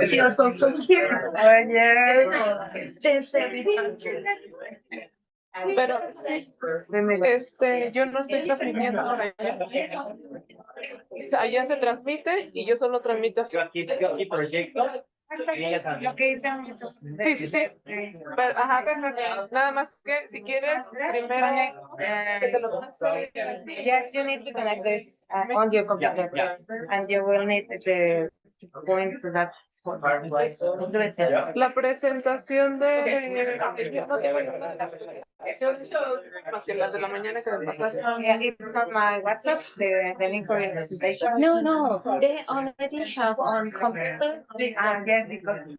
She was also here. Oh, yes. Pero yo no estoy transmitiendo por allá. O sea, allá se transmite y yo solo transmito así. Lo que hicieron eso. Sí, sí, sí. Pero, ajá, pero nada más que si quieres, primero que te lo pase. Yes, you need to connect this on your computer, please, and you will need to go into that spot. Do it just. La presentación de... Yo no tengo ninguna de las presentaciones, más que las de la mañana que me pasaste. Yeah, it's on my WhatsApp, the link for your presentation. No, they already have on computer. Yes, because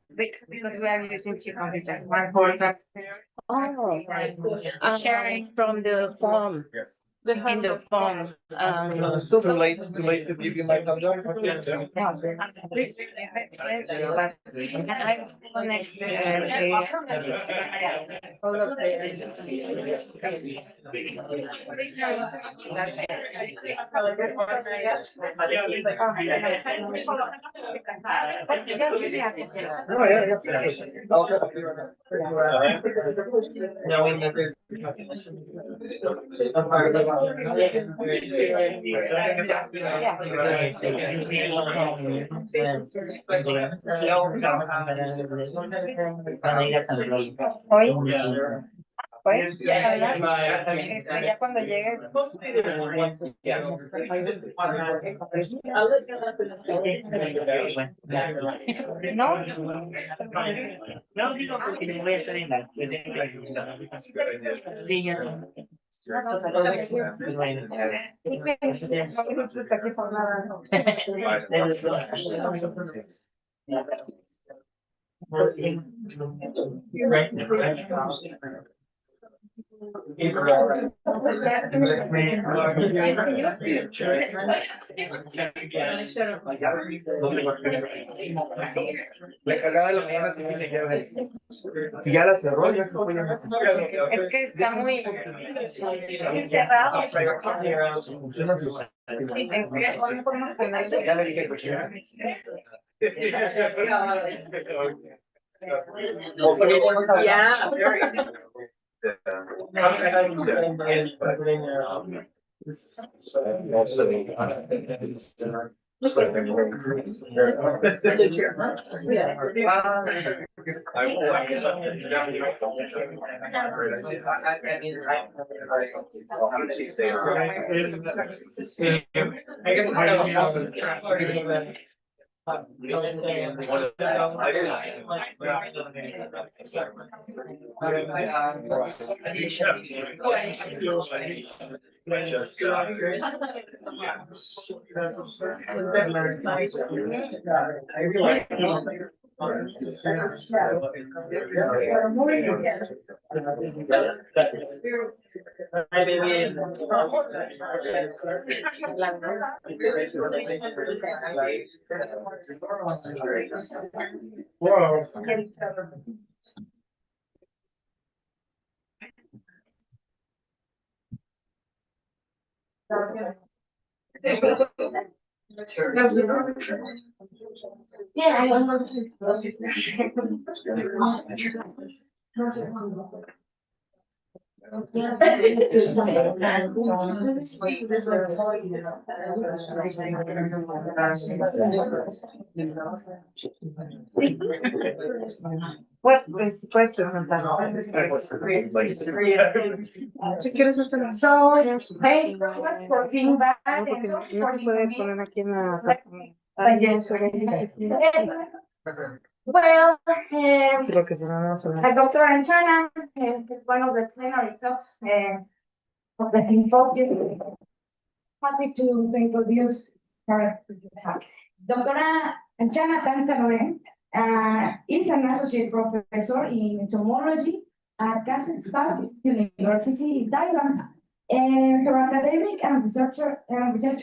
we are using two computers, one for that. Oh, sharing from the phone. In the phone. Too late to give you my thumbs up. Please, I connect all of No, Hoy, ya cuando llegue. No. No, digo porque voy a estar en la sí, ya sé. La cagada de la mañana sí me queda ahí. Si ya la cerró, ya se fue. Es que está muy cerrado. Es que no podemos ponerle. Ya le dije Puedes presentarlo. Si quieres estar So, thank you for being back. no se puede poner aquí en la... Well, Sí, porque si no, no se ve. Dr. Anchana is one of the plenary talks of the symposium. Happy to introduce her. Doctora Anchana Tantaloen is an associate professor in entomology at Kazakhstan University in Thailand. Her academic and research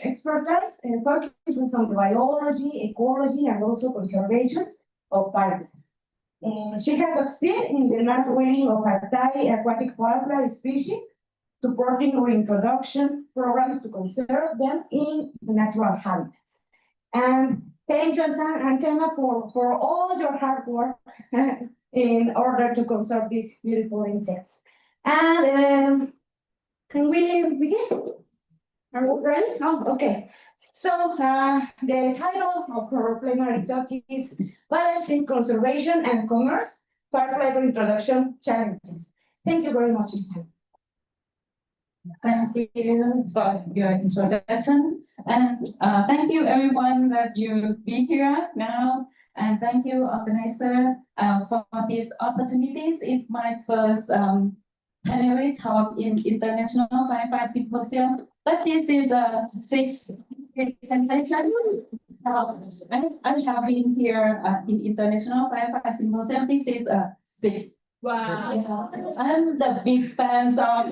expertise focuses on biology, ecology, and also conservation of parrots. She has succeeded in the not-winning of a Thai aquatic wildlife species, supporting reintroduction programs to conserve them in the natural habitats. And thank you, Antenna, for all your hard work in order to conserve these beautiful insects. And can we begin? Are we ready? Oh, okay. So the title of our plenary talk is Balancing Conservation and Commerce, Firefly Introduction Challenges. Thank you very much. Thank you for your introduction, and thank you everyone that you be here now, and thank you organizer for these opportunities. It's my first plenary talk in International Firefly Symposium, but this is a sixth presentation. I have been here in International Firefly Symposium. This is a sixth. Wow. I'm the big fans of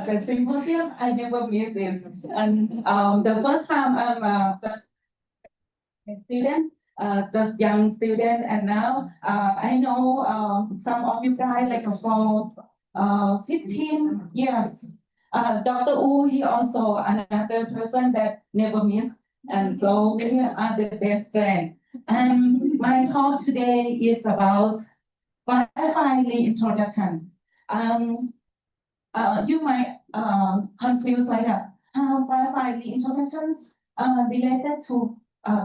the symposium. I never miss this. And the first time I'm just a student, just young student, and now I know some of you guys like for 15 years. Dr. Wu, he also another person that never miss, and so we are the best friend. And my talk today is about Firefly introduction. You might confuse like Firefly introductions related to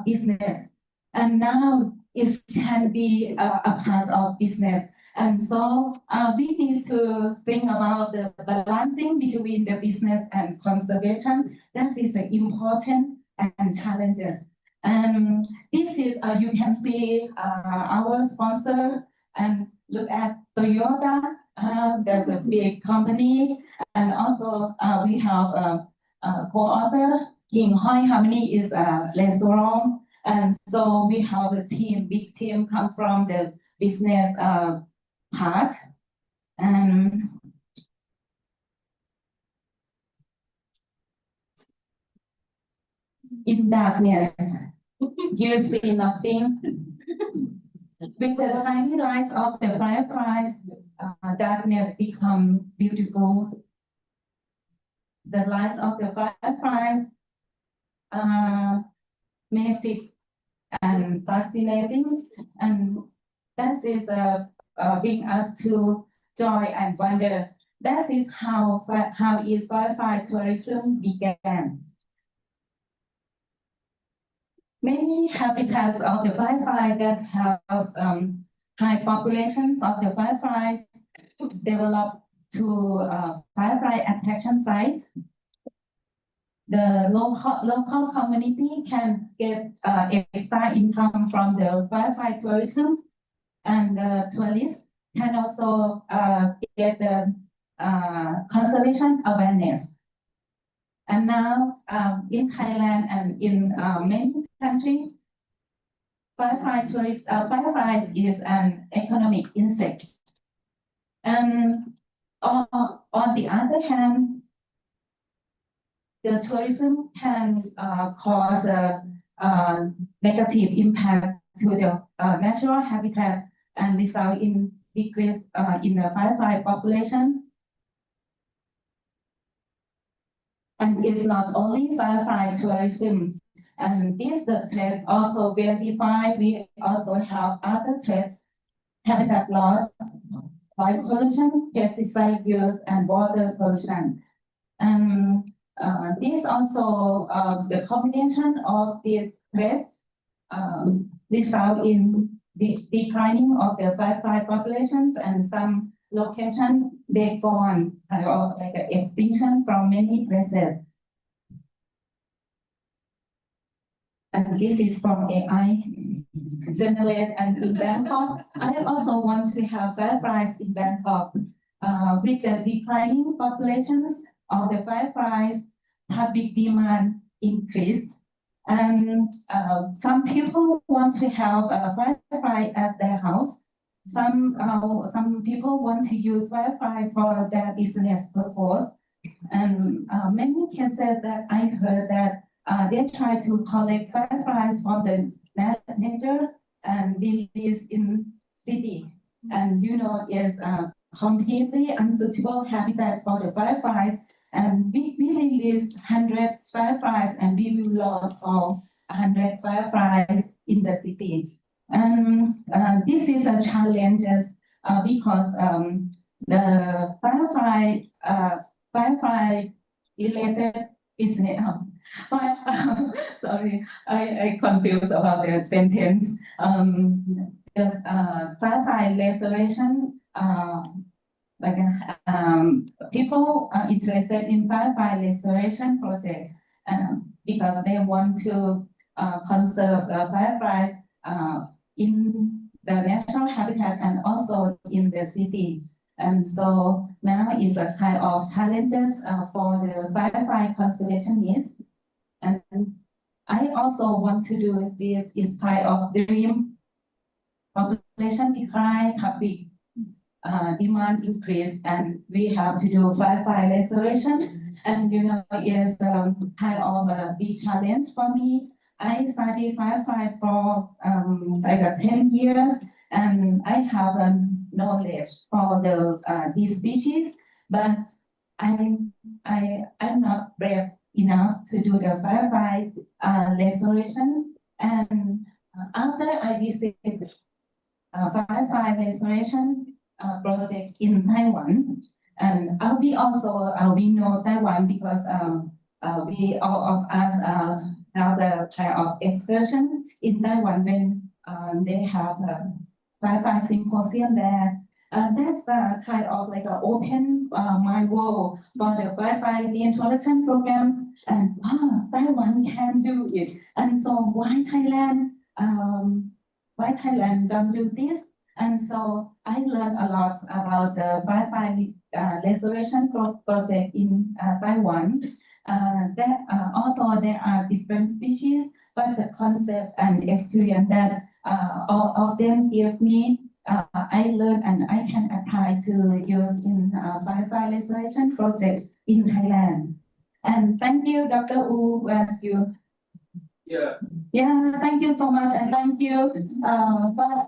business, and now it can be a part of business. And so we need to think about the balancing between the business and conservation. That is the important and challenges. And this is you can see our sponsor. And look at Toyota, there's a big company, and also we have a co-author. King Hoi Harmony is a restaurant, and so we have a team, big team, come from the business part. And in darkness, you see nothing. With the tiny lights of the fireflies, darkness becomes beautiful. The lights of the fireflies are magic and fascinating, and that is bring us to joy and wonder. That is how is firefly tourism began. Many habitats of the firefly that have high populations of the fireflies develop to firefly attraction sites. The local community can get extra income from the firefly tourism, and the tourists can also get the conservation awareness. And now in Thailand and in many countries, fireflies is an economic insect. And on the other hand, the tourism can cause a negative impact to the natural habitat and result in decrease in the firefly population. And it's not only firefly tourism, and this threat also well defined. We also have other threats: habitat loss, soil pollution, pesticide use, and water pollution. And this also the combination of these threats result in the declining of the firefly populations, and some locations they go on kind of like an extinction from many places. And this is from AI generate, and in Bangkok, I also want to have fireflies in Bangkok. With the declining populations of the fireflies, public demand increased, and some people want to have a firefly at their house. Some people want to use firefly for their business purpose, and many cases that I heard that they try to collect fireflies from the nature and release in city, and is a completely unsuitable habitat for the fireflies. And we released 100 fireflies, and we will lose all. 100 fireflies in the city. And this is a challenge because the firefly related business. Sorry, I confused about the sentence. The firefly restoration, people are interested in firefly restoration project because they want to conserve the fireflies in the natural habitat and also in the city. And so now is a kind of challenges for the firefly conservationists. And I also want to do this in spite of dream population decline, public demand increase, and we have to do firefly restoration. And it's kind of a big challenge for me. I studied firefly for 10 years, and I have a knowledge for these species, but I'm not brave enough to do the firefly restoration. And after I visited firefly restoration project in Taiwan, and we know Taiwan because we all of us have the kind of excursion in Taiwan when they have a firefly symposium there. That's the kind of like an open my world for the firefly reintroduction program, and Taiwan can do it. And so why Thailand don't do this? And so I learned a lot about the firefly restoration project in Taiwan. Although there are different species, but the concept and experience that all of them give me, I learned and I can apply to use in firefly restoration projects in Thailand. And thank you, Dr. Wu, as you. Yeah, thank you so much, and thank you for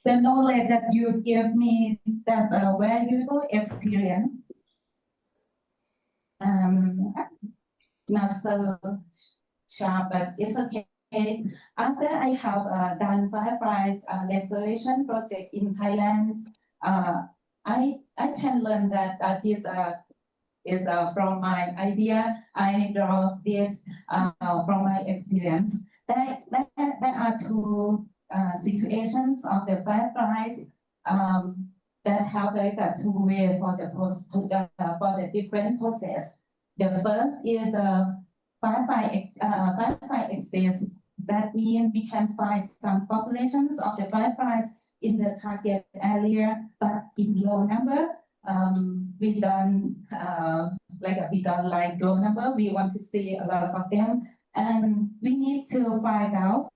the knowledge that you give me. That's a valuable experience. Not so sharp, but it's okay. After I have done fireflies restoration project in Thailand, I can learn that this is from my idea. I draw this from my experience. There are two situations of the fireflies that have like a two way for the different process. The first is firefly excess. That means we can find some populations of the fireflies in the target area, but in low number. We don't like low number. We want to see a lot of them, and we need to find out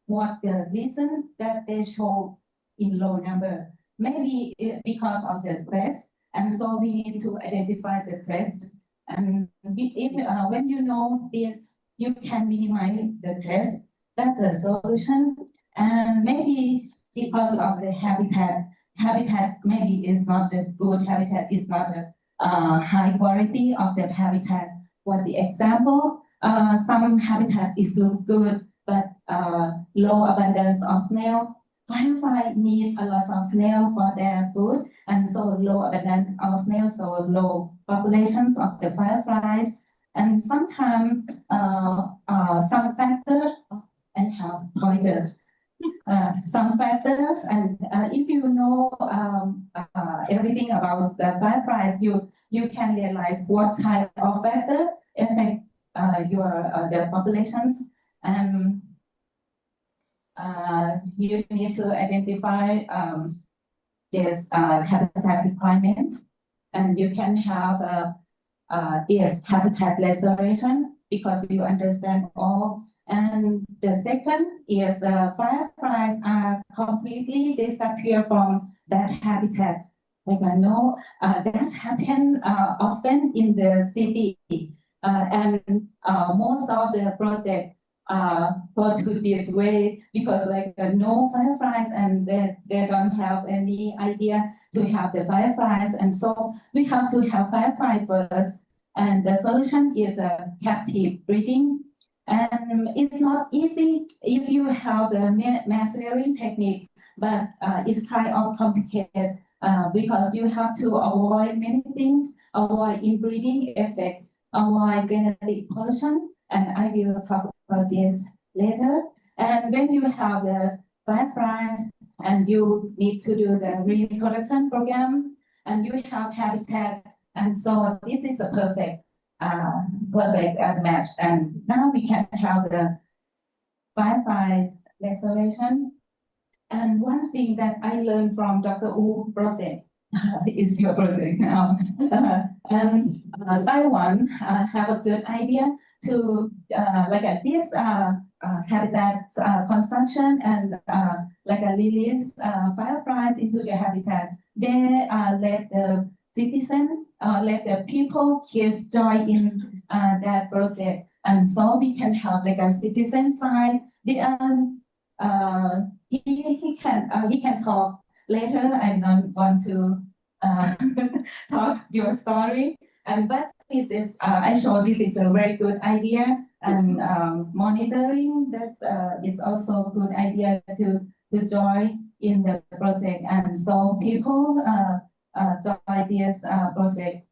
what the reason that they show in low number. Maybe because of the threats, and so we need to identify the threats. And when you know this, you can minimize the threats. That's a solution. And maybe because of the habitat maybe is not the good habitat, is not the high quality of the habitat. For the example, some habitat is look good, but low abundance of snail. Firefly need a lot of snail for their food, and so low abundance of snail, so low populations of the fireflies. And sometimes some factors, I have pointers. Some factors, and if you know everything about the fireflies, you can realize what kind of factor affect the populations, and you need to identify this habitat requirements, and you can have this habitat restoration because you understand all. And the second is fireflies are completely disappear from that habitat. Like I know that happen often in the city, and most of the project go to this way because like no fireflies, and they don't have any idea to have the fireflies, and so we have to have fireflies first. And the solution is a captive breeding. And it's not easy if you have the mass rearing technique, but it's kind of complicated because you have to avoid many things, avoid inbreeding effects, avoid genetic pollution, and I will talk about this later. And when you have the fireflies and you need to do the reproduction program, and you have habitat, and so this is a perfect match. And now we can have the firefly restoration. And one thing that I learned from Dr. Wu project is your project now. And Taiwan have a good idea to like this habitat construction and like a release fireflies into the habitat. They let the citizen, let the people, kids join in that project, and so we can have like a citizen side. He can talk later. I don't want to talk your story. And but this is I show this is a very good idea, and monitoring that is also a good idea to join in the project. And so people join this project,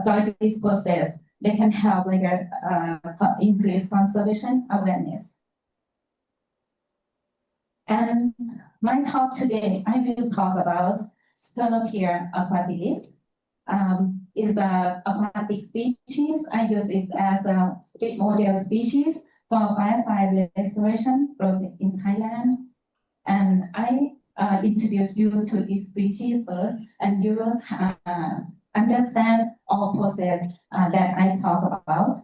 join this process. They can have like a increased conservation awareness. And my talk today, I will talk about Scarlatia aquatilis. Is an aquatic species. I use it as a model species for firefly restoration project in Thailand. And I introduce you to this species first, and you will understand all process that I talk about.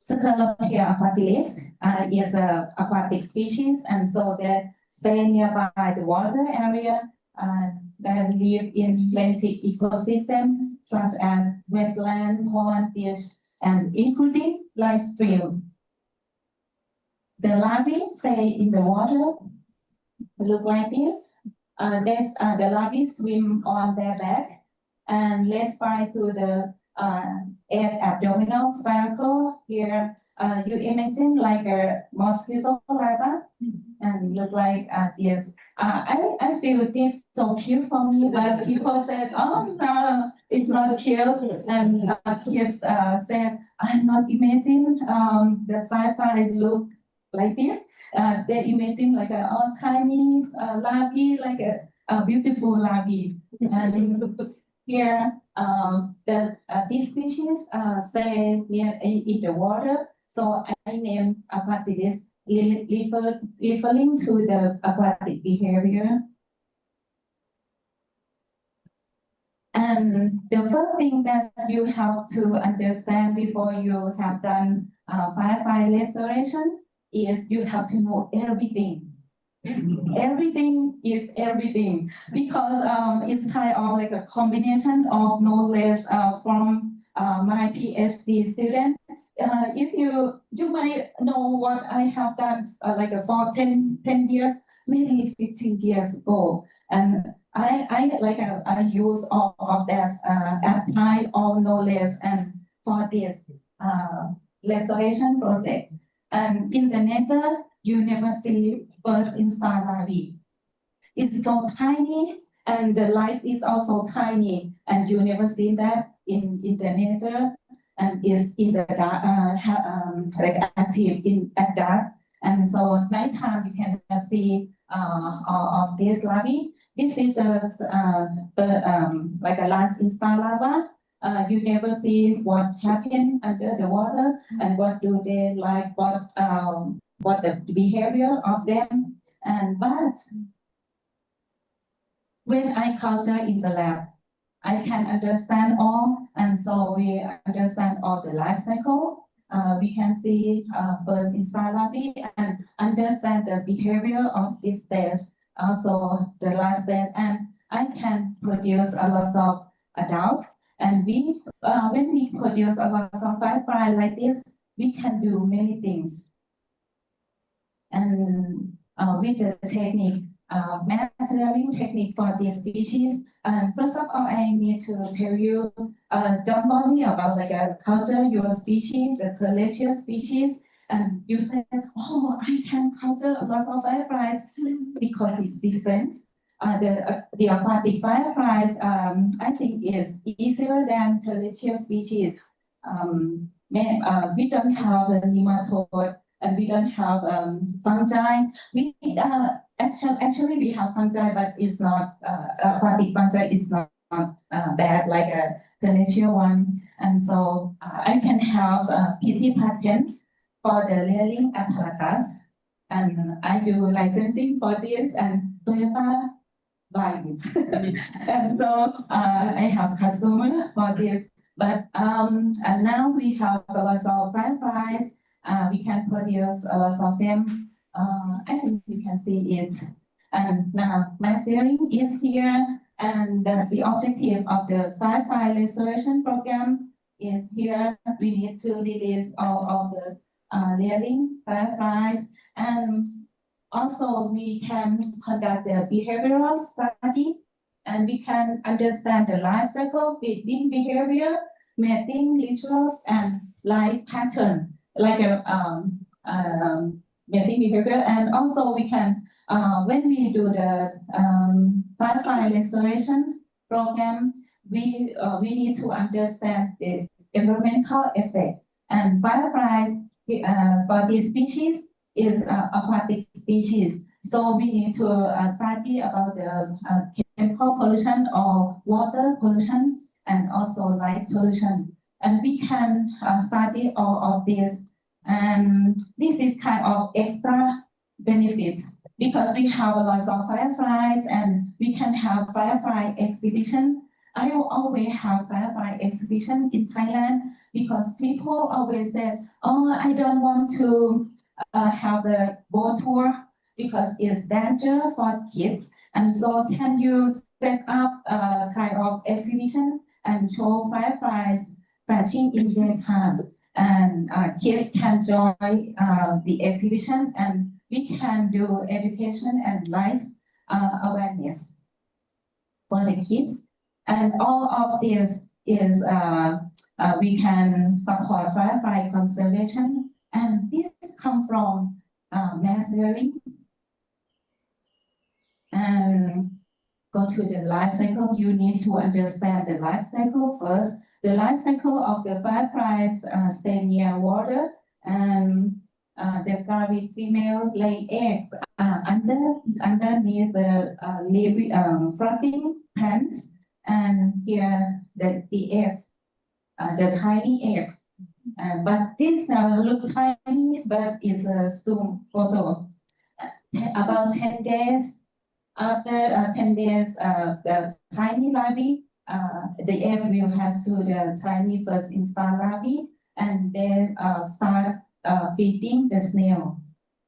Scarlatia aquatilis is an aquatic species, and so they stay nearby the water area. That live in plenty ecosystem such as wetland, pond, fish, and including live stream. The larvae stay in the water, look like this. The larvae swim on their back, and let's fly to the abdominal spherical. Here, you imagine like a mosquito larva, and look like this. I feel this so cute for me, but people said, oh no, it's not cute. And kids said, I'm not imagining the firefly look like this. They imagine like a tiny larvae, like a beautiful larvae. And here, this species stay near in the water, so I named aquatilis, referring to the aquatic behavior. And the first thing that you have to understand before you have done firefly restoration is you have to know everything. Everything is everything, because it's kind of like a combination of knowledge from my PhD student. If you might know what I have done for 10 years, maybe 15 years ago, and I use all of that, apply all knowledge and for this restoration project. And in the nature, you never see first instar larvae. It's so tiny, and the light is also tiny, and you never see that in the nature, and is in the dark, like active at dark. And so nighttime you can see all of these larvae. This is like a last instar larva. You never see what happened under the water and what do they like, what the behavior of them. And but when I culture in the lab, I can understand all, and so we understand all the life cycle. We can see first instar larvae and understand the behavior of this stage, also the last stage, and I can produce a lot of adults. And when we produce a lot of firefly like this, we can do many things. And with the technique, mass rearing technique for this species. And first of all, I need to tell you, don't worry about like a culture your species, the pelagic species. And you said, oh, I can culture lots of fireflies because it's different. The aquatic fireflies, I think, is easier than terrestrial species. We don't have a nematode and we don't have fungi. Actually, we have fungi, but it's not aquatic fungi. It's not bad like a terrestrial one. And so I can have PT patents for the rearing apparatus, and I do licensing for this, and Toyota buy it. And so I have customer for this. But and now we have a lot of fireflies. We can produce a lot of them. I think you can see it. And now my series is here, and the objective of the firefly restoration program is here. We need to release all of the rearing fireflies, and also we can conduct the behavioral study, and we can understand the life cycle, feeding behavior, mating rituals, and life pattern, like a mating behavior. And also we can, when we do the firefly restoration program, we need to understand the environmental effect. And fireflies for this species is aquatic species. So we need to study about the chemical pollution or water pollution and also light pollution. And we can study all of this. And this is kind of extra benefit because we have a lot of fireflies and we can have firefly exhibition. I will always have firefly exhibition in Thailand because people always say, oh, I don't want to have the boat tour because it's danger for kids. And so can you set up a kind of exhibition and show fireflies flashing in daytime? And kids can join the exhibition, and we can do education and life awareness for the kids. And all of this is we can support firefly conservation, and this comes from mass rearing. And go to the life cycle. You need to understand the life cycle first. The life cycle of the fireflies stay near water, and the garlic female lay eggs underneath the floating plants. And here the eggs, the tiny eggs. But this look tiny, but it's a zoom photo. About 10 days after 10 days, the tiny larvae, the eggs will have to the tiny first install larvae, and then start feeding the snail.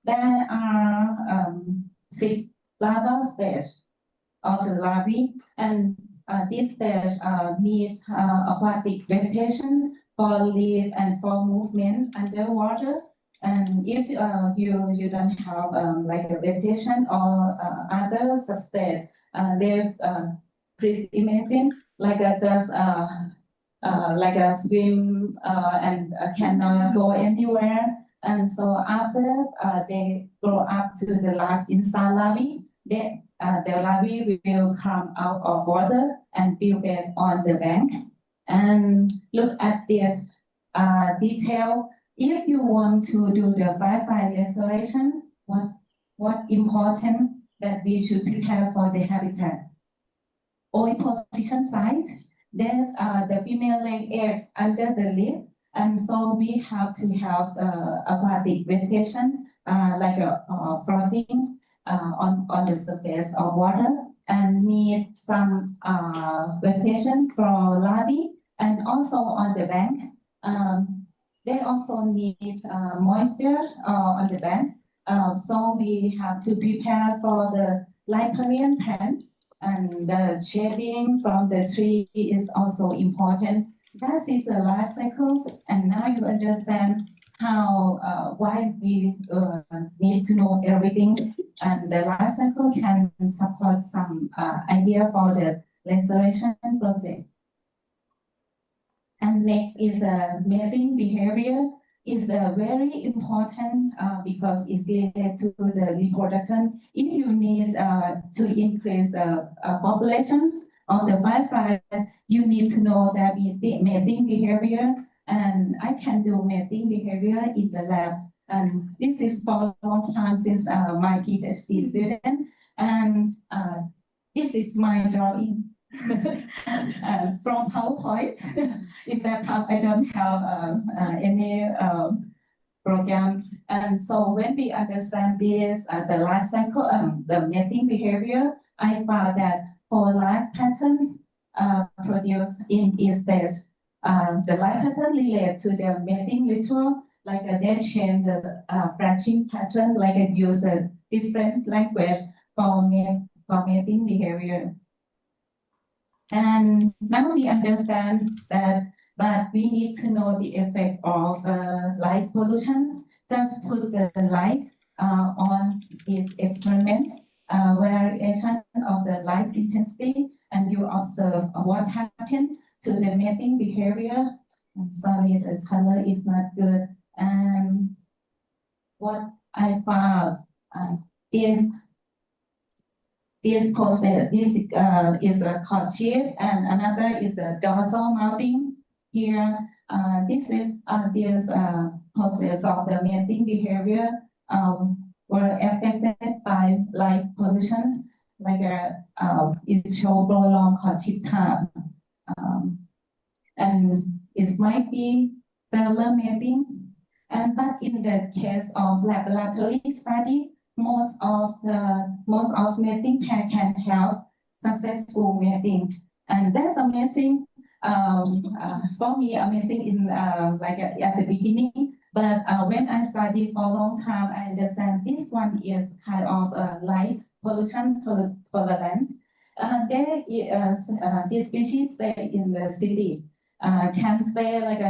There are 6 larval stages of the larvae, and this stage need aquatic vegetation for live and for movement underwater. And if you don't have like a vegetation or other substrate, they please imagine like just like a swim and cannot go anywhere. And so after they grow up to the last install larvae, the larvae will come out of water and build it on the bank. And look at this detail. If you want to do the firefly restoration, what important that we should prepare for the habitat? Oviposition site, then the female lay eggs under the leaf, and so we have to have aquatic vegetation like a floating on the surface of water, and need some vegetation for larvae, and also on the bank. They also need moisture on the bank. So we have to prepare for the riparian plant, and the shading from the tree is also important. That is a life cycle, and now you understand how why we need to know everything and the life cycle can support some idea for the restoration project. And next is melting behavior is very important because it's related to the reproduction. If you need to increase the populations of the fireflies, you need to know their mating behavior. And I can do mating behavior in the lab. And this is for a long time since my PhD student. And this is my drawing from PowerPoint. In that time, I don't have any program. And so when we understand this, the life cycle, the mating behavior, I found that for life pattern produced in each stage, the life pattern related to the mating ritual, like they change the branching pattern, like I use a different language for mating behavior. And now we understand that, but we need to know the effect of light pollution. Just put the light on this experiment, variation of the light intensity, and you observe what happened to the mating behavior. I'm sorry, the color is not good. And what I found, this process, this is a called and another is a dorsal mounting. Here, this is this process of the mating behavior were affected by light pollution, like it shows prolonged courtship time, and it might be parallel mating. And but in the case of laboratory study, most of mating pair can have successful mating, and that's amazing. For me, amazing in like at the beginning. But when I study for a long time, I understand this one is kind of light pollution tolerant. There is this species stay in the city. Can stay like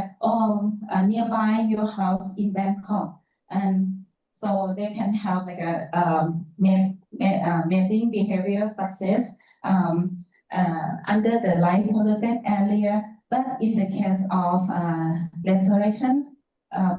nearby your house in Bangkok, and so they can have like a mating behavior success under the light polluted area. But in the case of restoration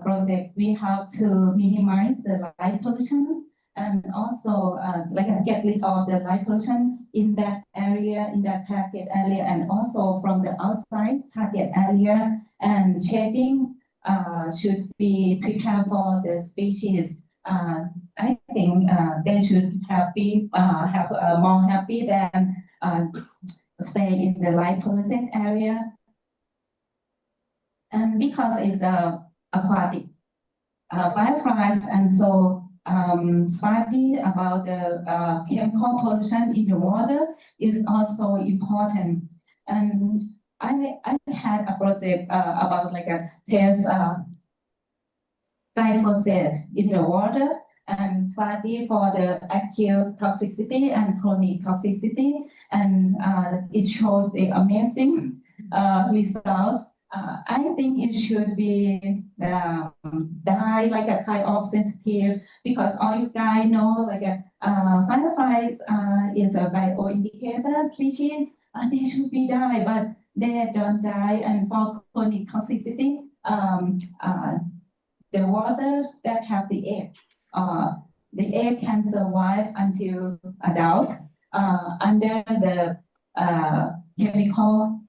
project, we have to minimize the light pollution and also like get rid of the light pollution in that area, in that target area, and also from the outside target area. And shading should be prepared for the species. I think they should have more happy than stay in the light polluted area. And because it's aquatic fireflies, and so study about the chemical pollution in the water is also important. And I had a project about like a test glyphosate in the water and study for the acute toxicity and chronic toxicity, and it showed the amazing result. I think it should be die like a kind of sensitive, because all you guys know like fireflies is a bioindicator species. They should be die, but they don't die. And for chronic toxicity, the water that have the egg can survive until adult under the chemical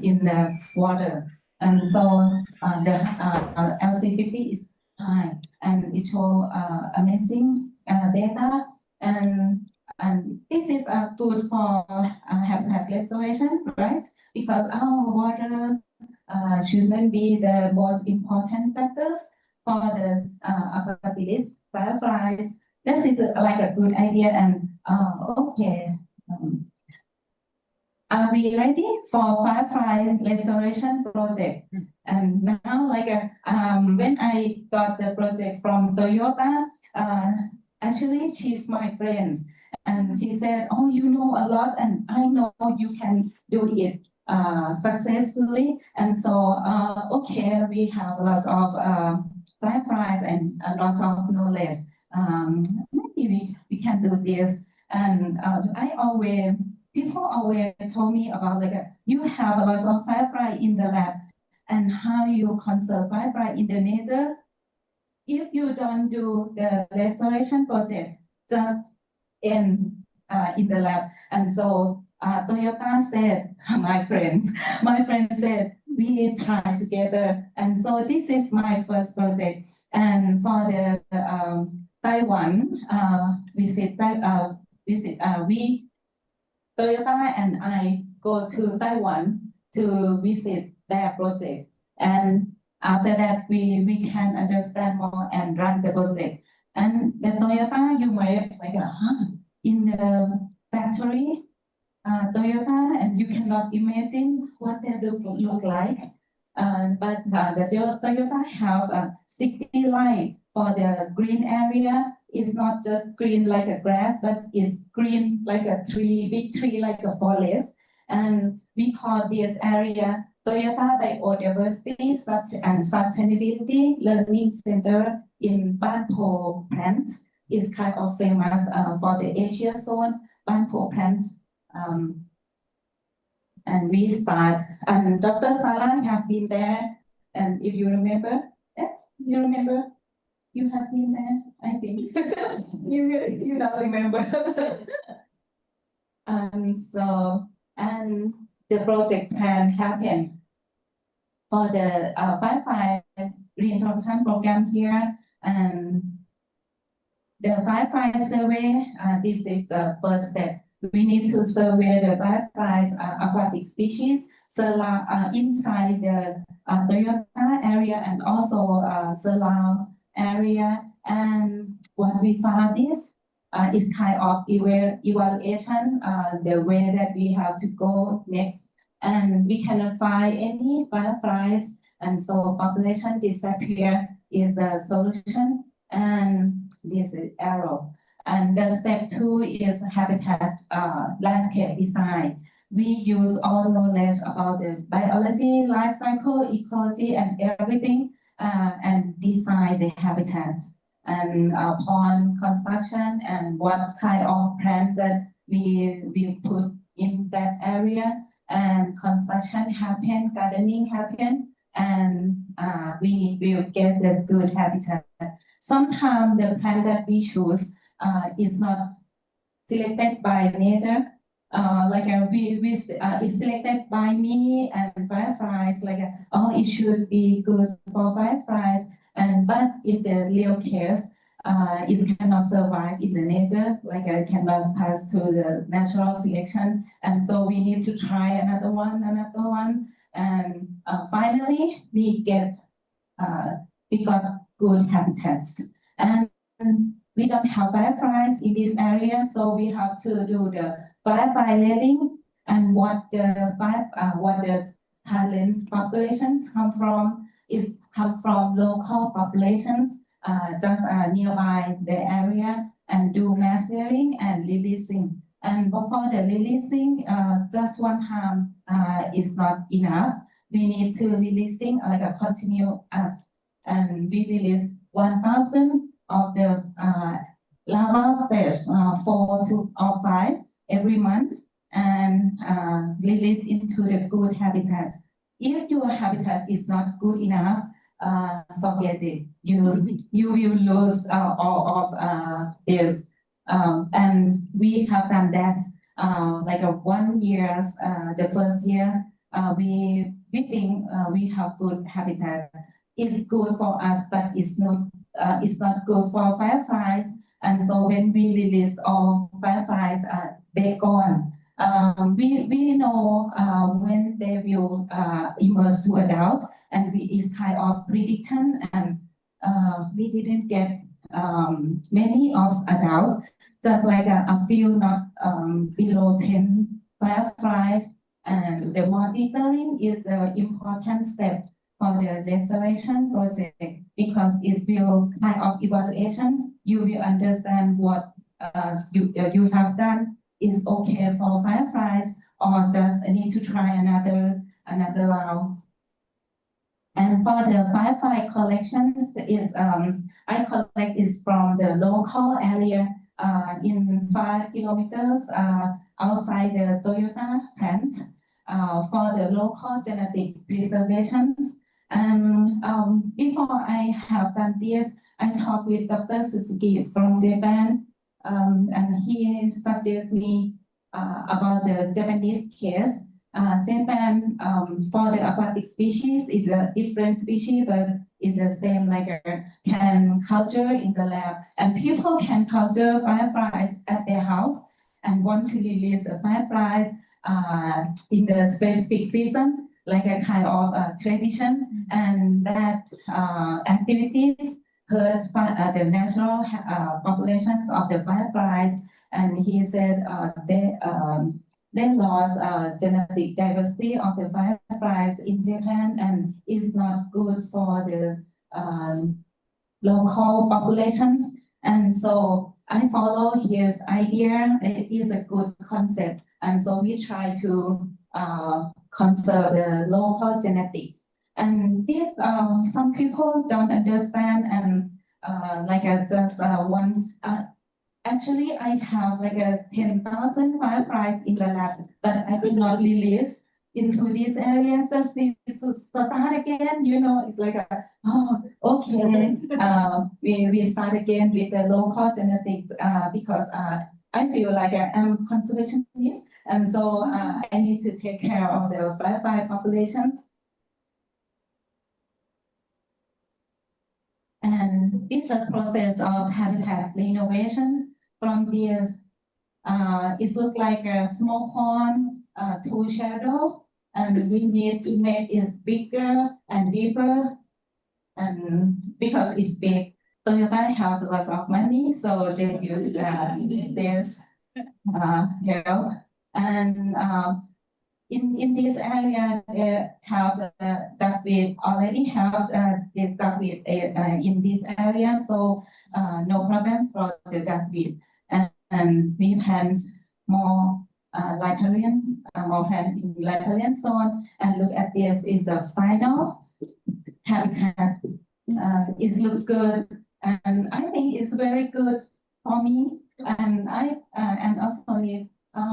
in the water. And so the LC50 is high, and it shows amazing data. And this is good for habitat restoration, right? Because our water shouldn't be the most important factors for the apathites, fireflies. This is like a good idea. And okay. Are we ready for firefly restoration project? And now, like when I got the project from Toyota, actually she's my friend, and she said, "Oh, you know a lot, and I know you can do it successfully." And so, okay, we have lots of fireflies and lots of knowledge. Maybe we we can do this. And people always told me about you have a lot of firefly in the lab and how you conserve firefly in the nature. If you don't do the restoration project, just in the lab. And so Toyota said, my friends said, we try together. And so this is my first project. And for the Taiwan Toyota and I go to Taiwan to visit their project. And after that, we can understand more and run the project. And the Toyota, you might in the factory, Toyota, and you cannot imagine what they look like. But the Toyota have 60 light for the green area. It's not just green like a grass, but it's green like a tree, big tree like a forest. And we call this area Toyota Biodiversity and Sustainability Learning Center in Ban Po plant. Is kind of famous for the Asia zone, Ban Po plant. And we start, and Dr. Salang have been there. And if you remember, you have been there, I think. you don't remember. And the project can happen for the 5-5 reintroduction program here. And the 5-5 survey, this is the first step. We need to survey the 5-5 aquatic species inside the Toyota area and also surround area. And what we found is kind of evaluation, the way that we have to go next. And we cannot find any fireflies, and so population disappear is the solution. And this is arrow. And the step 2 is habitat landscape design. We use all knowledge about the biology, life cycle, ecology, and everything, and design the habitats. And upon construction and what kind of plant that we put in that area, and construction happen, gardening happen, and we will get the good habitat. Sometimes the plant that we choose is not selected by nature. It's selected by me and fireflies. It should be good for fireflies. But in the real case, it cannot survive in the nature. It cannot pass through the natural selection. And so we need to try another one. And finally, we got good habitats. And we don't have fireflies in this area, so we have to do the firefly letting and what the parents populations come from local populations just nearby the area, and do mass layering and releasing. And for the releasing, just one time is not enough. We need to releasing a continuous, and we release 1,000 of the larval stage 4 to 5 every month, and release into the good habitat. If your habitat is not good enough, forget it. You will lose all of this. And we have done that 1 year. The first year, we think we have good habitat. It's good for us, but it's not good for fireflies. And so when we release all fireflies, they're gone. We know when they will emerge to adult, and it's kind of prediction, and we didn't get many of adults, just a few, not below 10 fireflies. And the monitoring is the important step for the restoration project, because it will kind of evaluation. You will understand what you have done is okay for fireflies, or just need to try another round. And for the firefly collections, I collect is from the local area. in 5 kilometers outside the Toyota plant for the local genetic preservation. And before I have done this, I talked with Dr. Suzuki from Japan, and he suggests me about the Japanese case. Japan, for the aquatic species, is a different species, but it's the same like can culture in the lab. And people can culture fireflies at their house and want to release the fireflies in the specific season, like a kind of tradition. And that activities hurt the natural populations of the fireflies. And he said they lost genetic diversity of the fireflies in Japan, and is not good for the local populations. And so I follow his idea. It is a good concept. And so we try to conserve the local genetics. And this, some people don't understand, and like just one, actually I have like 10,000 fireflies in the lab, but I did not release into this area, just this to start again, you know, it's like oh, okay, we start again with the local genetics because I feel like I'm conservationist, and so I need to take care of the firefly populations. And it's a process of habitat renovation from this. It looks like a small pond to shadow, and we need to make it bigger and deeper. And because it's big, Toyota have lots of money, so they use this help. And in this area, they have duckweed, already have this duckweed in this area, so no problem for the duckweed. And we plant more riparian, more plant in riparian zone, and look at this is the final habitat. It looks good, and I think it's very good for me, and also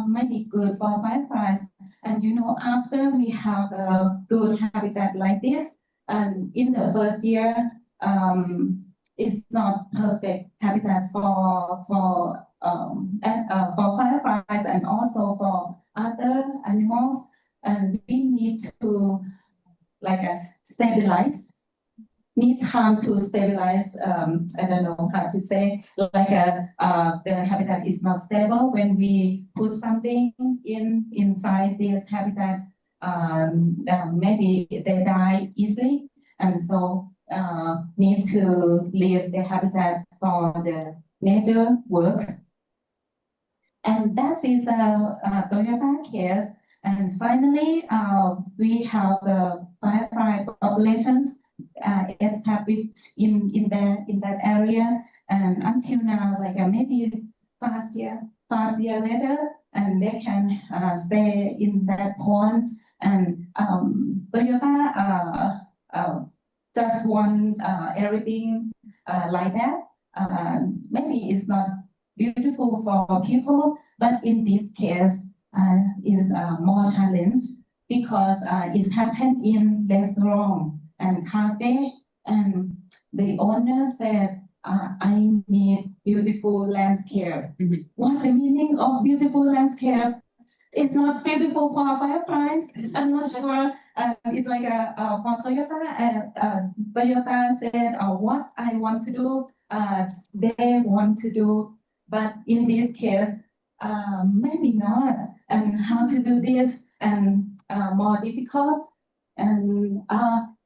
might be good for fireflies. And you know, after we have a good habitat like this, and in the first year, it's not perfect habitat for fireflies and also for other animals, and we need to like stabilize. Need time to stabilize. I don't know how to say. Like the habitat is not stable when we put something inside this habitat. Maybe they die easily, and so need to leave the habitat for the nature work. And that is a Toyota case. And finally, we have the firefly populations established in that area, and until now, like maybe 5 years later, and they can stay in that pond. And Toyota just want everything like that. Maybe it's not beautiful for people, but in this case, is more challenge because it's happened in restaurant and cafe, and the owner said, I need beautiful landscape. What's the meaning of beautiful landscape? It's not beautiful for fireflies. I'm not sure. It's like for Toyota. Toyota said, what I want to do, they want to do, but in this case, maybe not. And how to do this, and more difficult. And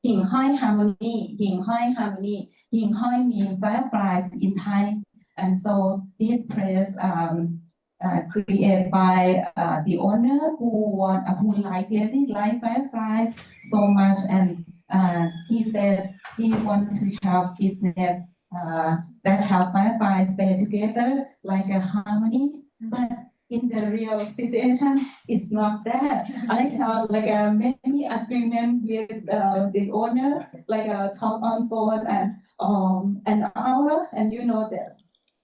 Hình Hoi harmony, Hình Hoi harmony. Hình Hoi means fireflies in Thai. And so this place created by the owner who really like fireflies so much, and he said he want to have business that have fireflies stay together like a harmony, but in the real situation, it's not that. I have like many agreement with the owner, like talk on phone and an hour, and you know that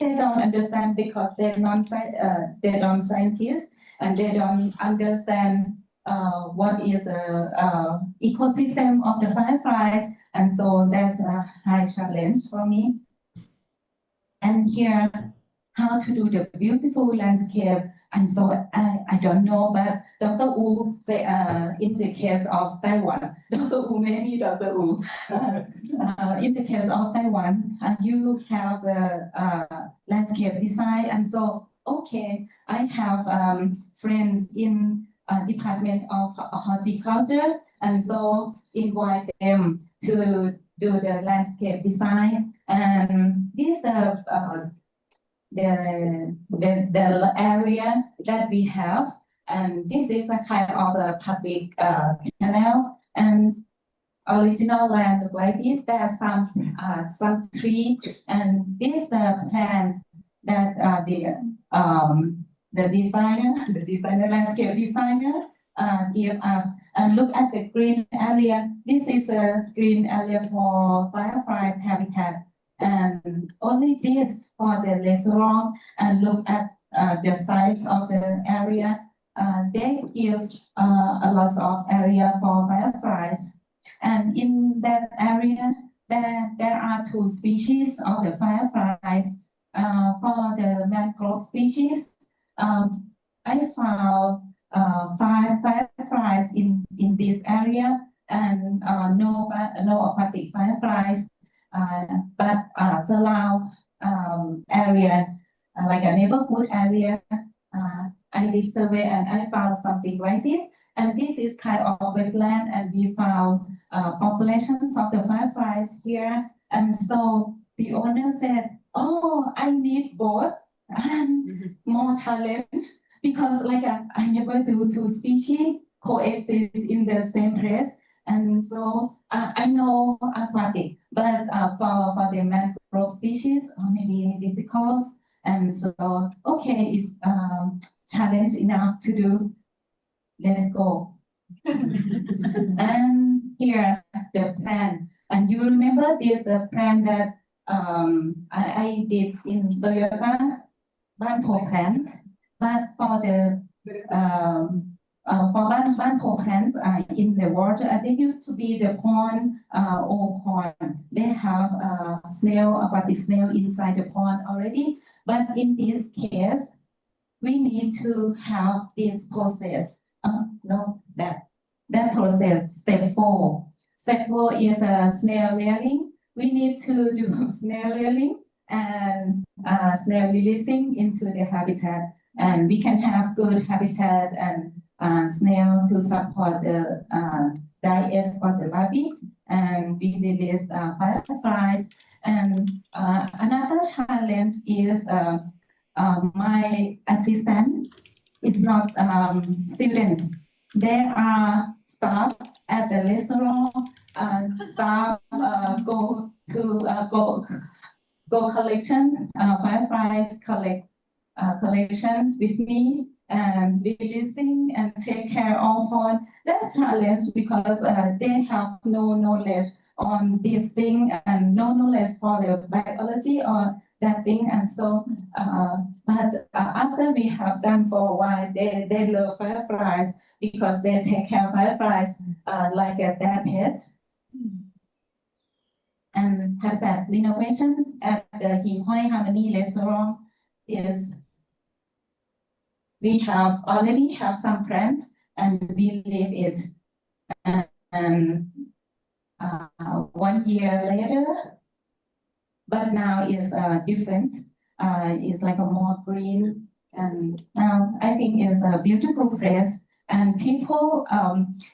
they don't understand because they're non-scientists and they don't understand what is a ecosystem of the fireflies, and so that's a high challenge for me. And here, how to do the beautiful landscape, and so I don't know, but Dr. Wu say in the case of Taiwan, Dr. Wu, maybe Dr. Wu, in the case of Taiwan, you have the landscape design, and so okay, I have friends in Department of Horticulture, and so invite them to do the landscape design, and this the area that we have, and this is a kind of a public canal, and original land look like this. There are some tree, and this plan that the designer, landscape designer give us. And look at the green area. This is a green area for firefly habitat, and only this for the restaurant. And look at the size of the area. They give a lot of area for fireflies. And in that area, there are 2 species of the fireflies. For the mangrove species, I found 5 fireflies in this area, and no aquatic fireflies, but surround areas like a neighborhood area. I did survey and I found something like this, and this is kind of wetland, and we found populations of the fireflies here, and so the owner said, "Oh, I need both." More challenge because I never do 2 species coexist in the same place, and so I know aquatic, but for the mangrove species, maybe difficult, and so okay, it's challenge enough to do. Let's go. And here the plan, and you remember this plan that I did in Toyota. Ban plants, but for the for ban plants in the water, they used to be the pond, old pond. They have snail, aquatic snail inside the pond already. But in this case, we need to have this process. No, that process, step 4. Step 4 is a snail rearing. We need to do snail rearing and snail releasing into the habitat, and we can have good habitat and snail to support the diet for the larvae, and we release fireflies. And another challenge is my assistant is not student. There are staff at the restaurant, and staff go collection, fireflies collection with me, and releasing and take care of pond. That's challenge because they have no knowledge on this thing and no knowledge for the biology or that thing. And so, but after we have done for a while, they love fireflies because they take care of fireflies like their pets. And habitat renovation at the Him Hoi Harmony restaurant is we have already have some plants and we leave it, and 1 year later, but now is different. It's like a more green, and now I think it's a beautiful place, and people.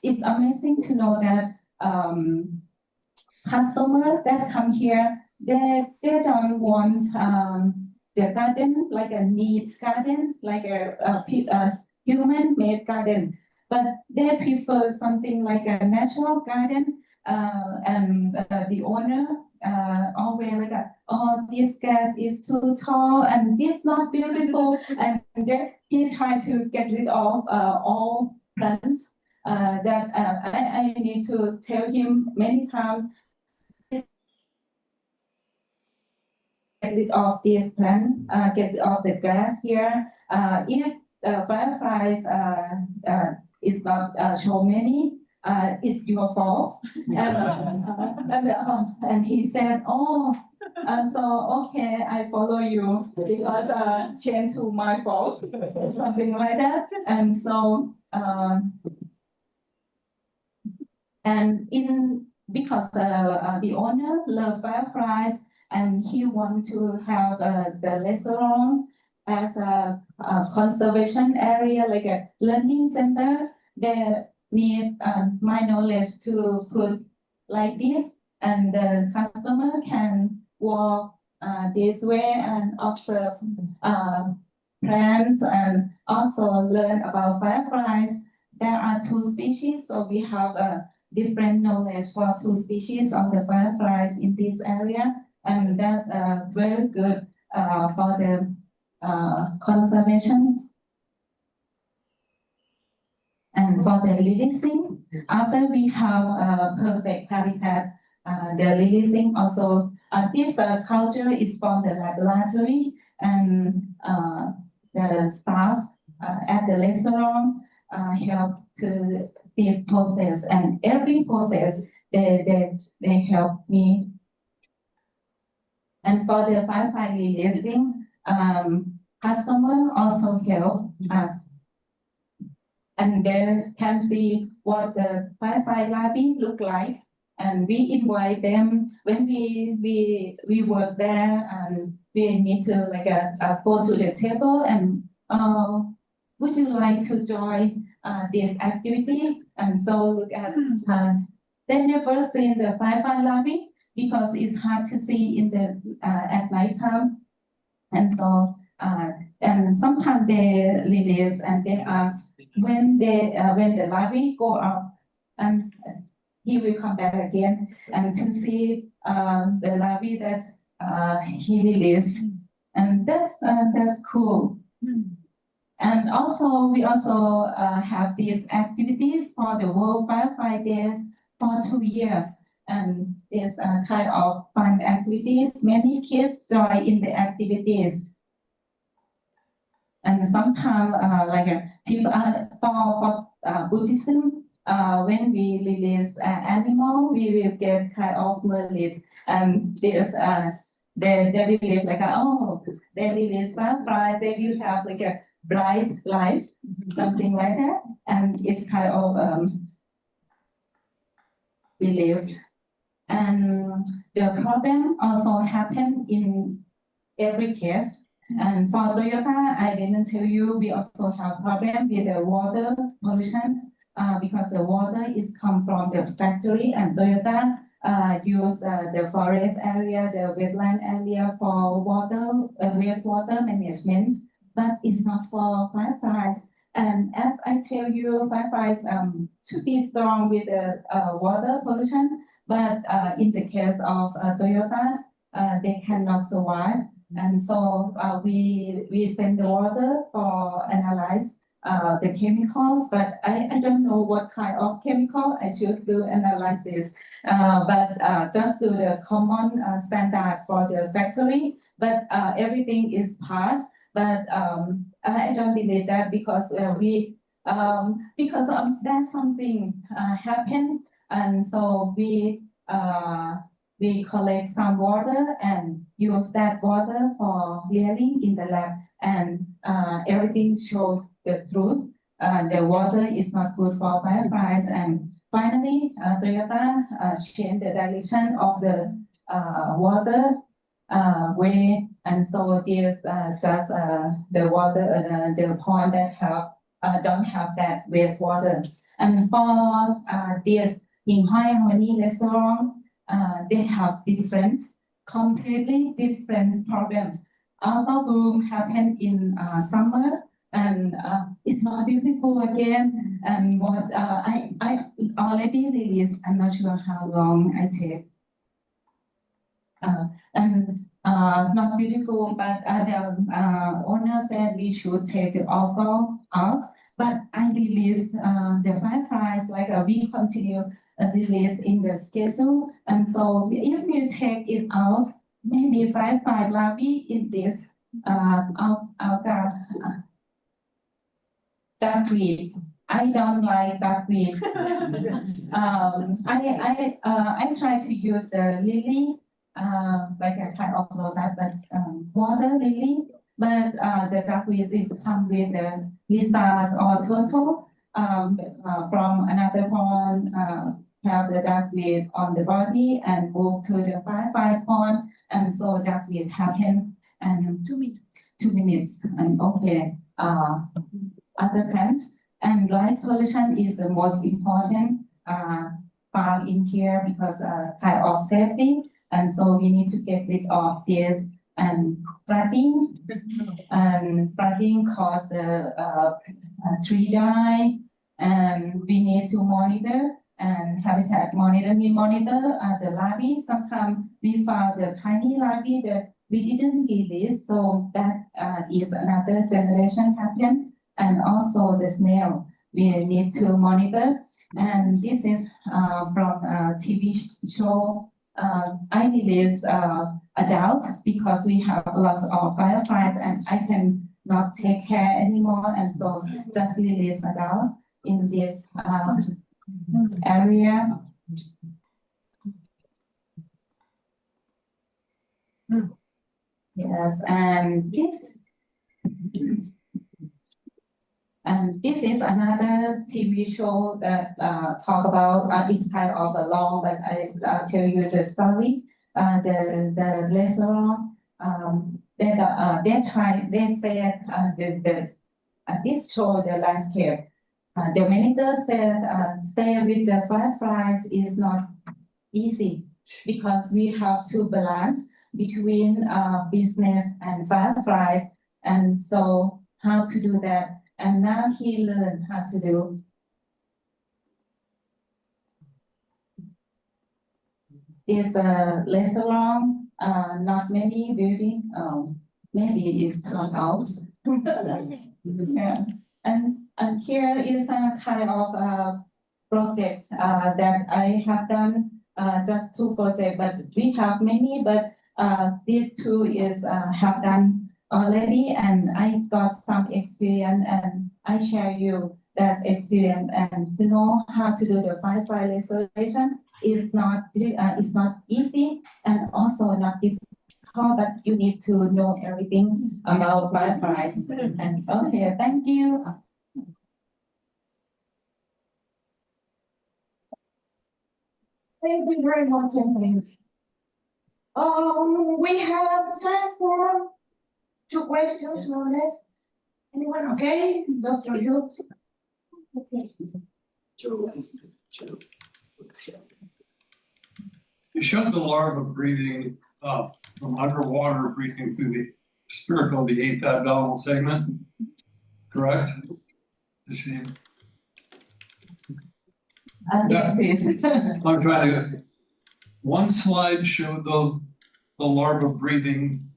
It's amazing to know that customers that come here, they don't want the garden like a neat garden, like a human-made garden, but they prefer something like a natural garden. And the owner always like, oh, this grass is too tall and this not beautiful, and he tried to get rid of all plants. That I need to tell him many times. rid of this plant, get rid of the grass here. If fireflies is not show many, it's your fault. And he said, oh, so okay, I follow you because change to my fault, something like that. And so and in because the owner love fireflies and he want to have the restaurant as a conservation area, like a learning center. They need my knowledge to put like this, and the customer can walk this way and observe plants and also learn about fireflies. There are two species, so we have different knowledge for two species of the fireflies in this area, and that's very good for the conservation. And for the releasing, after we have a perfect habitat, the releasing also, this culture is from the laboratory, and the staff at the restaurant help to this process, and every process they help me. And for the firefly releasing, customer also help us, and they can see what the firefly larvae look like, and we invite them when we work there, and we need to like go to the table and would you like to join this activity? And so look at they never seen the firefly larvae because it's hard to see in the at night time, and so and sometimes they release and they ask when the larvae go up, and he will come back again and to see the larvae that he released, and that's cool. And also, we also have these activities for the World Firefly Days for 2 years. And it's kind of fun activities. Many kids join in the activities. And sometimes, people for Buddhism, when we release an animal, we will get kind of merit. And there's they believe like, oh, they release firefly, they will have like a bright life, something like that, and it's kind of belief. And the problem also happen in every case. And for Toyota, I didn't tell you, we also have problem with the water pollution because the water is come from the factory, and Toyota use the forest area, the wetland area for water, wastewater management, but it's not for fireflies. And as I tell you, fireflies should be strong with the water pollution, but in the case of Toyota, they cannot survive. And so we send the water for analyze the chemicals, but I don't know what kind of chemical I should do analysis, but just do the common standard for the factory, but everything is passed. But I don't believe that because there's something happened, and so we collect some water and use that water for clearing in the lab, and everything showed the truth. The water is not good for fireflies, and finally, Toyota changed the direction of the water way, and so there's just the water, the pond that have don't have that wastewater. And for this in High Harmony restaurant, they have completely different problems. Auto bloom happen in summer, and it's not beautiful again. And what I already released, I'm not sure how long I take. And not beautiful, but the owner said we should take the alcohol out. But I released the fireflies, like we continue release in the schedule. And so if you take it out, maybe five larvae in this duckweed. I don't like duckweed. I try to use the lily, like a kind of lotus, but water lily. But the duckweed is come with the lizards or turtle from another pond. Have the duckweed on the body and move to the five pond, and so duckweed happen and 2 minutes. 2 minutes and okay. Other plants and light pollution is the most important part in here because kind of safety, and so we need to get rid of this and flooding cause the tree die, and we need to monitor and habitat monitor. We monitor the larvae. Sometimes we found the tiny larvae that we didn't release, so that is another generation happen. And also the snail, we need to monitor. And this is from a TV show. I release adult because we have lots of fireflies and I can not take care anymore, and so just release adult in this area. Yes, and this is another TV show that talk about it's kind of a long, but I tell you the story. The restaurant they said this show the landscape. The manager says stay with the fireflies is not easy because we have to balance between business and fireflies, and so how to do that. And now he learned how to do. It's a restaurant, not many building. Maybe it's turned out. Yeah. And here is a kind of projects that I have done. Just 2 projects, but we have many. But these 2 is have done already, and I got some experience, and I share you that experience. And to know how to do the firefly restoration is not easy and also not difficult, but you need to know everything about fireflies. And okay, thank you. Thank you very much, Emily. We have time for 2 questions, more or less. Anyone okay? Dr. Yu? Okay. You showed the larva breathing from underwater, breathing through the spiracle of the 8th abdominal segment, correct? Yeah, please. I'm trying to. One slide showed the larva breathing,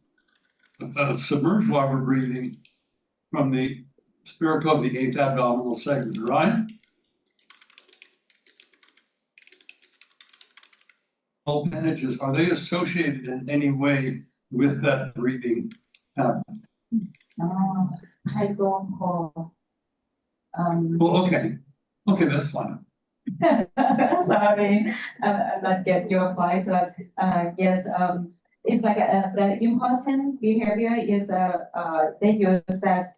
the submerged larva breathing from the spiracle of the 8th abdominal segment, right? Appendages, are they associated in any way with that breathing pattern? I don't know. Well, okay, that's fine. Sorry, I not get your point. Yes, it's like the important behavior is they use that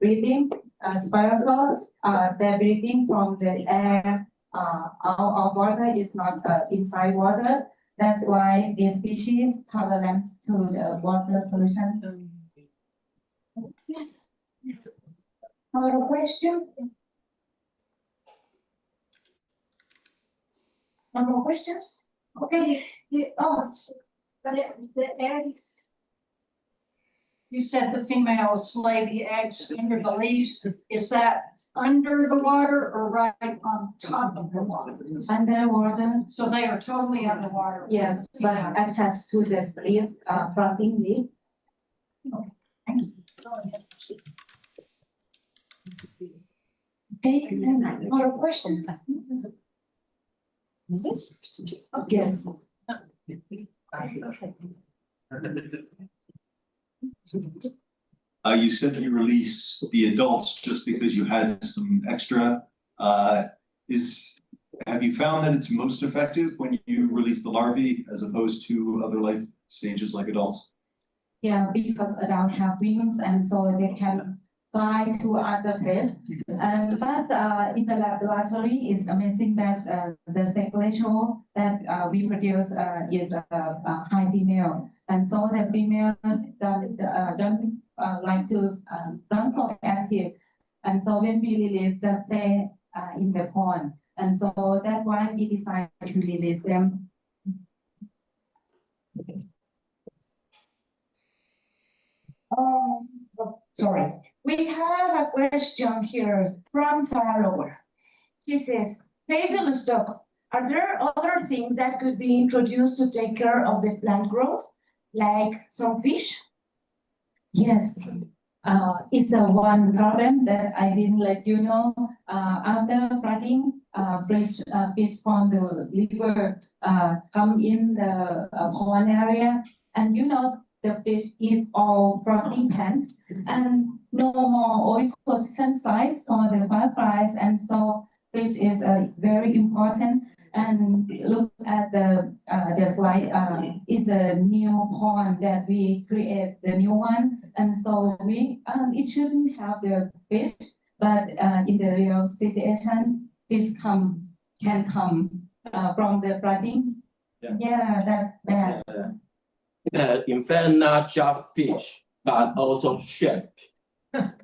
breathing spiral. They're breathing from the air out of water is not inside water. That's why this species tolerant to the water pollution. Yes. Another question? No more questions? Okay. But the eggs. You said the females lay the eggs under the leaves. Is that under the water or right on top of the water? Underwater. So they are totally underwater. Yes, but attached to the leaf, floating leaf. Okay, another question? Yes. You said you release the adults just because you had some extra. Have you found that it's most effective when you release the larvae as opposed to other life stages like adults? Yeah, because adults have wings and so they can fly to other fish. But in the laboratory, it's amazing that the sex ratio that we produce is high female. And so the female don't like to not so active. And so when we release, just stay in the pond. And so that's why we decided to release them. Sorry. We have a question here from Sarah Lower. She says, fabulous dog. Are there other things that could be introduced to take care of the plant growth, like some fish? Yes, it's a one problem that I didn't let you know. After flooding, fish from the river come in the pond area, and you know the fish eat all floating plants, and no more oil position sites for the fireflies, and so fish is very important. And look at the slide, is a new pond that we create the new one. And so it shouldn't have the fish, but in the real situation, fish can come from the flooding. Yeah, that's bad. In fact, not just fish, but also shrimp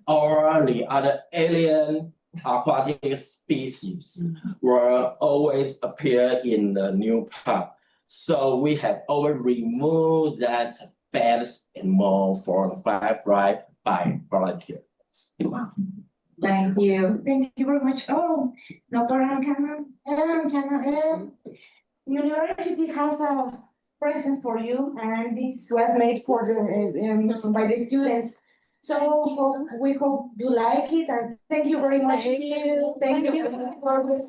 or the other alien aquatic species will always appear in the new park. So we have already removed that bad animal for the firefly by volunteers. Thank you. Thank you very much. Oh, Dr. University has a present for you, and this was made for the by the students. So we hope you like it, and thank you very much. Thank you. Thank you for this.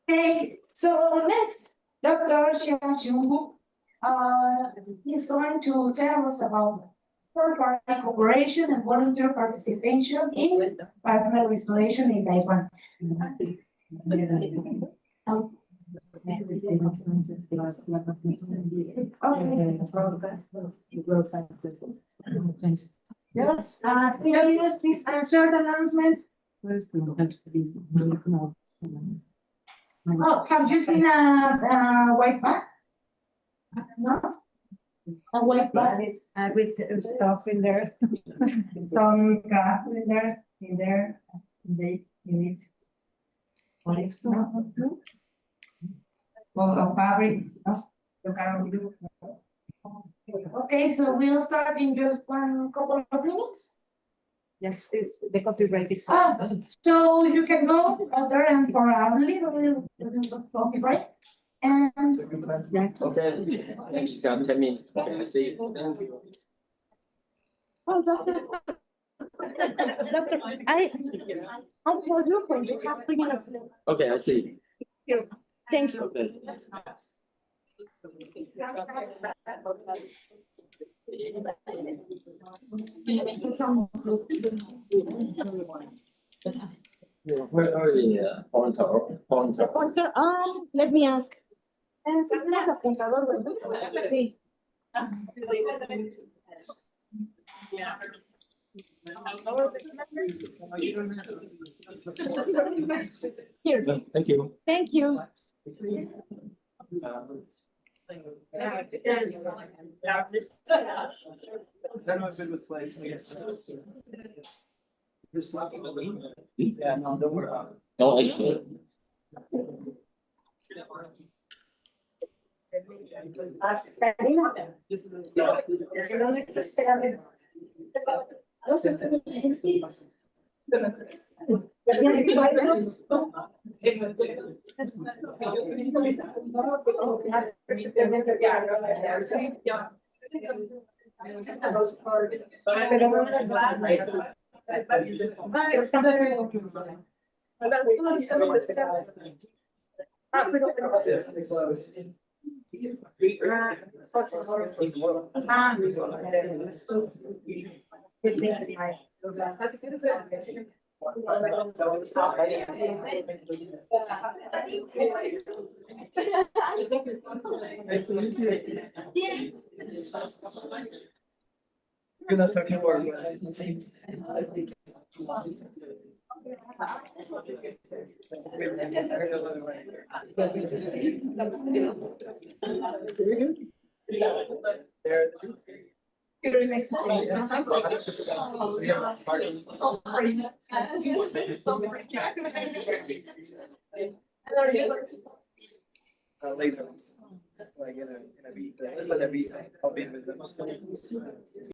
Okay, so next, Dr. Xiang Xionghu, is going to tell us about third-party cooperation and volunteer participation in environmental restoration in Taiwan. Yes, please answer the announcement. Oh, have you seen a white bag? No? A white bag is with stuff in there. Some gas in it. What is well, fabric, no? Okay, so we'll start in just one couple of minutes. Yes, it's the copyright is. So you can go out there and for a little coffee break. And Okay, thank you, 10 minutes. Okay, I see you. Thank you. oh, doctor, I told you when you have 3 minutes left. Okay, I see. Thank you. Okay. Where are the pointer? Let me ask. Sí. Here, Thank you. thank you. Yeah, no, don't worry about it. No, actually. Pero You're not talking about. Later. Like in a beat. I'll be with them.